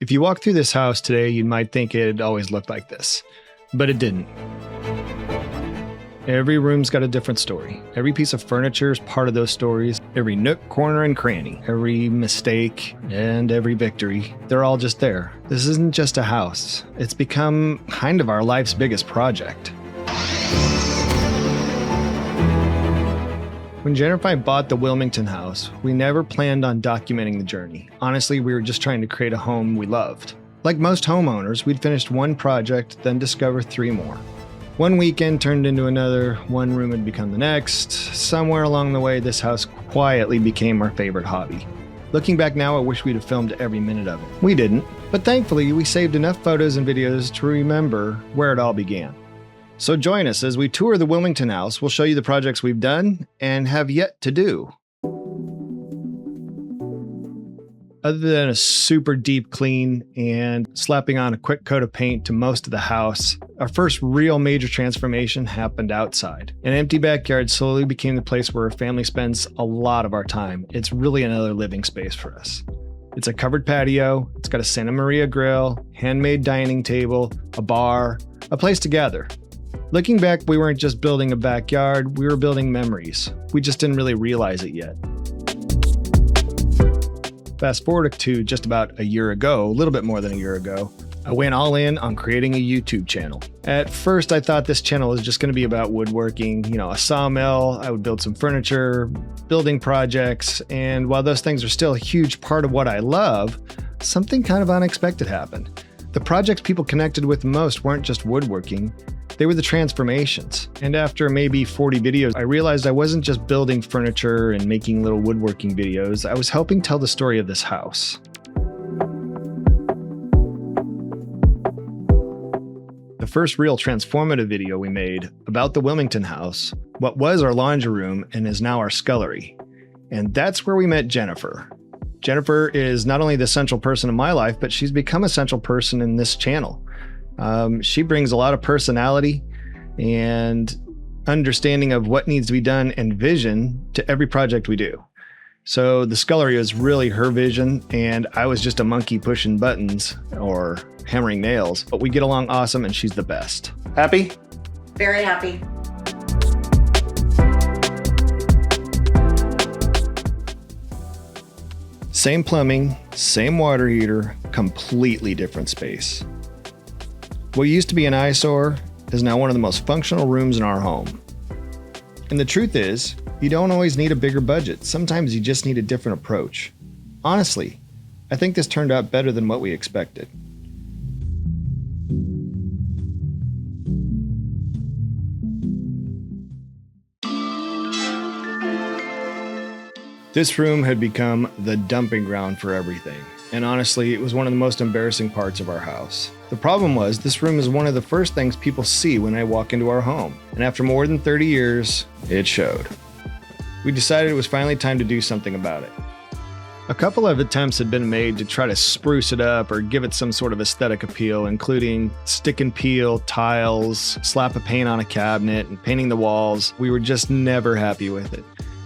If you walk through this house today, you might think it always looked like this, but it didn't. Every room's got a different story. Every piece of furniture is part of those stories. Every nook, corner, and cranny. Every mistake and every victory. They're all just there. This isn't just a house. It's become kind of our life's biggest project. When Jennifer and I bought the Wilmington House, we never planned on documenting the journey. Honestly, we were just trying to create a home we loved. Like most homeowners, we'd finished one project, then discover 3 more. One weekend turned into another, one room had become the next. Somewhere along the way, this house quietly became our favorite hobby. Looking back now, I wish we'd have filmed every minute of it. We didn't, but thankfully, we saved enough photos and videos to remember where it all began. So join us as we tour the Wilmington House. We'll show you the projects we've done and have yet to do. Other than a super deep clean and slapping on a quick coat of paint to most of the house, our first real major transformation happened outside. An empty backyard slowly became the place where our family spends a lot of our time. It's really another living space for us. It's a covered patio, it's got a Santa Maria grill, handmade dining table, a bar, a place to gather. Looking back, we weren't just building a backyard, we were building memories. We just didn't really realize it yet. Fast forward to just about a year ago, a little bit more than a year ago, I went all in on creating a YouTube channel. At first, I thought this channel was just going to be about woodworking, a sawmill. I would build some furniture, building projects, and while those things are still a huge part of what I love, something kind of unexpected happened. The projects people connected with most weren't just woodworking, they were the transformations. And after maybe 40 videos, I realized I wasn't just building furniture and making little woodworking videos, I was helping tell the story of this house. The first real transformative video we made about the Wilmington House, what was our laundry room and is now our scullery. And that's where we met Jennifer. Jennifer is not only the central person in my life, but she's become a central person in this channel. She brings a lot of personality and understanding of what needs to be done and vision to every project we do. So the scullery is really her vision, and I was just a monkey pushing buttons or hammering nails, but we get along awesome and she's the best. Happy? Very happy. Same plumbing, same water heater, completely different space. What used to be an eyesore is now one of the most functional rooms in our home. And the truth is, you don't always need a bigger budget. Sometimes you just need a different approach. Honestly, I think this turned out better than what we expected. This room had become the dumping ground for everything. And honestly, it was one of the most embarrassing parts of our house. The problem was, this room is one of the first things people see when they walk into our home. And after more than 30 years, it showed. We decided it was finally time to do something about it. A couple of attempts had been made to try to spruce it up or give it some sort of aesthetic appeal, including stick and peel, tiles, slap of paint on a cabinet, and painting the walls. We were just never happy with it.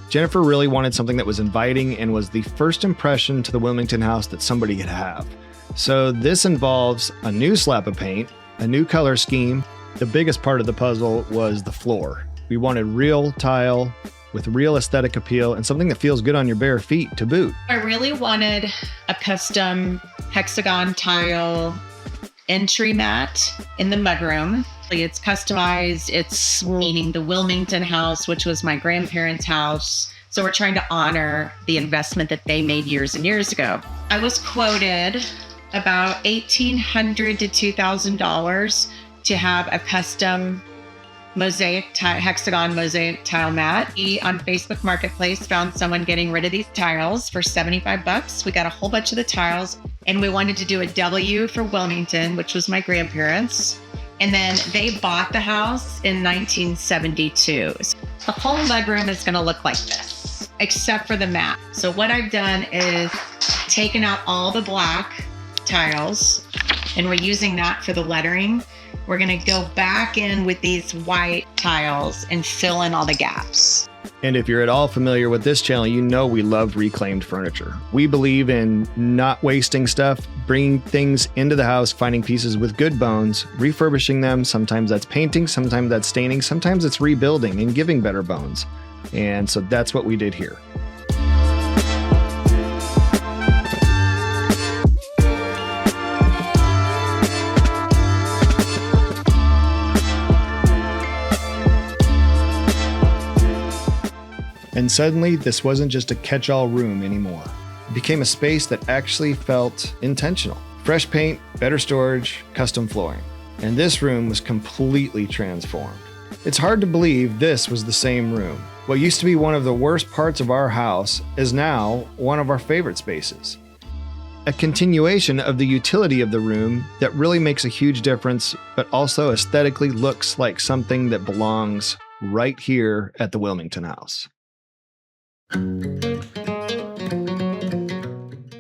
Jennifer really wanted something that was inviting and was the first impression to the Wilmington House that somebody could have. So this involves a new slap of paint, a new color scheme. The biggest part of the puzzle was the floor. We wanted real tile with real aesthetic appeal and something that feels good on your bare feet to boot. I really wanted a custom hexagon tile entry mat in the mudroom. It's customized. It's meaning the Wilmington House, which was my grandparents' house. So we're trying to honor the investment that they made years and years ago. I was quoted about $1,800 to $2,000 to have a custom hexagon mosaic tile mat. We on Facebook Marketplace found someone getting rid of these tiles for $75. We got a whole bunch of the tiles, and we wanted to do a W for Wilmington, which was my grandparents. And then they bought the house in 1972. The whole mudroom is going to look like this, except for the mat. So what I've done is taken out all the black tiles, and we're using that for the lettering. We're going to go back in with these white tiles and fill in all the gaps. And if you're at all familiar with this channel, you know we love reclaimed furniture. We believe in not wasting stuff, bringing things into the house, finding pieces with good bones, refurbishing them. Sometimes that's painting, sometimes that's staining, sometimes it's rebuilding and giving better bones. And so that's what we did here. And suddenly, this wasn't just a catch-all room anymore. It became a space that actually felt intentional. Fresh paint, better storage, custom flooring. And this room was completely transformed. It's hard to believe this was the same room. What used to be one of the worst parts of our house is now one of our favorite spaces. A continuation of the utility of the room that really makes a huge difference, but also aesthetically looks like something that belongs right here at the Wilmington House.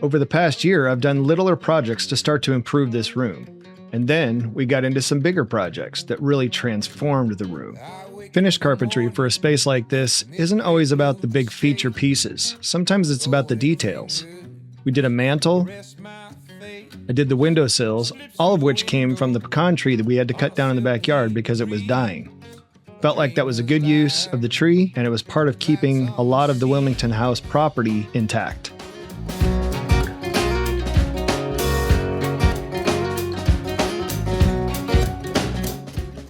Over the past year, I've done littler projects to start to improve this room. And then we got into some bigger projects that really transformed the room. Finished carpentry for a space like this isn't always about the big feature pieces. Sometimes it's about the details. We did a mantle. I did the windowsills, all of which came from the pecan tree that we had to cut down in the backyard because it was dying. Felt like that was a good use of the tree, and it was part of keeping a lot of the Wilmington House property intact.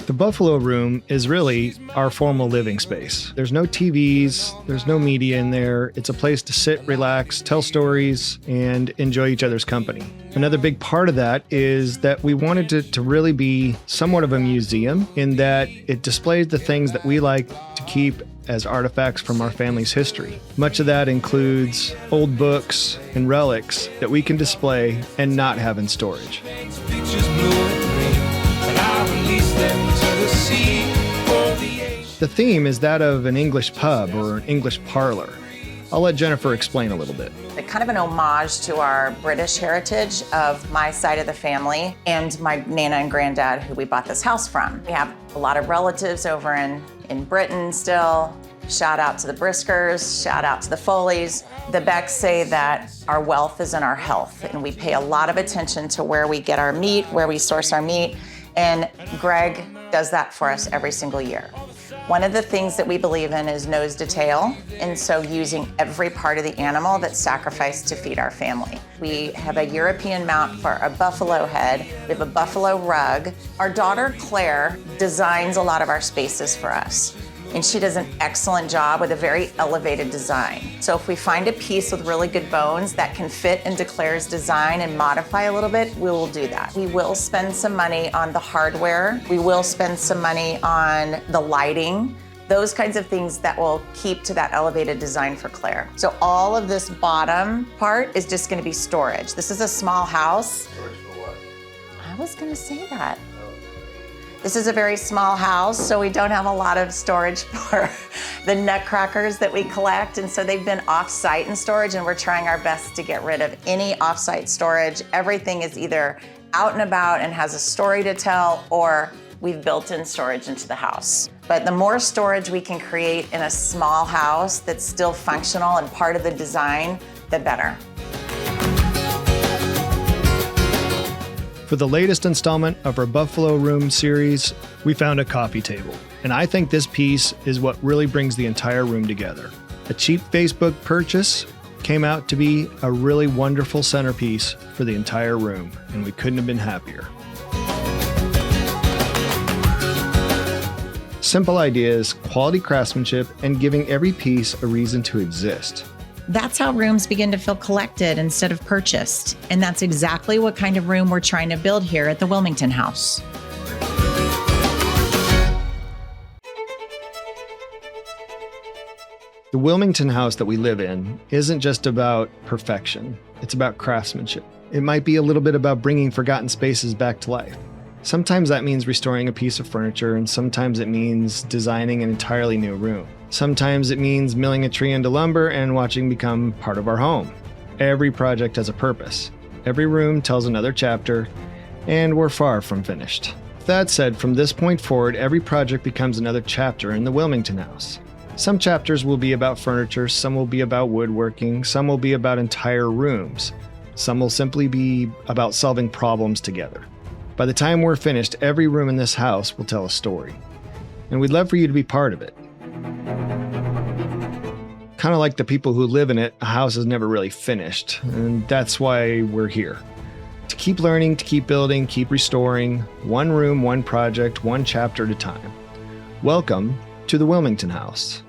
The Buffalo Room is really our formal living space. There's no TVs, there's no media in there. It's a place to sit, relax, tell stories, and enjoy each other's company. Another big part of that is that we wanted it to really be somewhat of a museum in that it displays the things that we like to keep as artifacts from our family's history. Much of that includes old books and relics that we can display and not have in storage. The theme is that of an English pub or an English parlor. I'll let Jennifer explain a little bit. Kind of an homage to our British heritage of my side of the family and my Nana and Granddad, who we bought this house from. We have a lot of relatives over in Britain still. Shout out to the Briskers, shout out to the Foleys. The Becks say that our wealth is in our health, and we pay a lot of attention to where we get our meat, where we source our meat, and Greg does that for us every single year. One of the things that we believe in is nose to tail, and so using every part of the animal that's sacrificed to feed our family. We have a European mount for a buffalo head. We have a buffalo rug. Our daughter, Claire, designs a lot of our spaces for us, and she does an excellent job with a very elevated design. So if we find a piece with really good bones that can fit into Claire's design and modify a little bit, we will do that. We will spend some money on the hardware. We will spend some money on the lighting, those kinds of things that will keep to that elevated design for Claire. So all of this bottom part is just gonna be storage. This is a small house. Storage for what? I was gonna say that. This is a very small house, so we don't have a lot of storage for the nutcrackers that we collect, and so they've been off-site in storage, and we're trying our best to get rid of any off-site storage. Everything is either out and about and has a story to tell, or we've built in storage into the house. But the more storage we can create in a small house that's still functional and part of the design, the better. For the latest installment of our Buffalo Room series, we found a coffee table. And I think this piece is what really brings the entire room together. A cheap Facebook purchase came out to be a really wonderful centerpiece for the entire room, and we couldn't have been happier. Simple ideas, quality craftsmanship, and giving every piece a reason to exist. That's how rooms begin to feel collected instead of purchased. And that's exactly what kind of room we're trying to build here at the Wilmington House. The Wilmington House that we live in isn't just about perfection. It's about craftsmanship. It might be a little bit about bringing forgotten spaces back to life. Sometimes that means restoring a piece of furniture, and sometimes it means designing an entirely new room. Sometimes it means milling a tree into lumber and watching become part of our home. Every project has a purpose. Every room tells another chapter, and we're far from finished. That said, from this point forward, every project becomes another chapter in the Wilmington House. Some chapters will be about furniture, some will be about woodworking, some will be about entire rooms, some will simply be about solving problems together. By the time we're finished, every room in this house will tell a story, and we'd love for you to be part of it. Kind of like the people who live in it, a house is never really finished, and that's why we're here. To keep learning, to keep building, keep restoring, one room, one project, one chapter at a time. Welcome to the Wilmington House.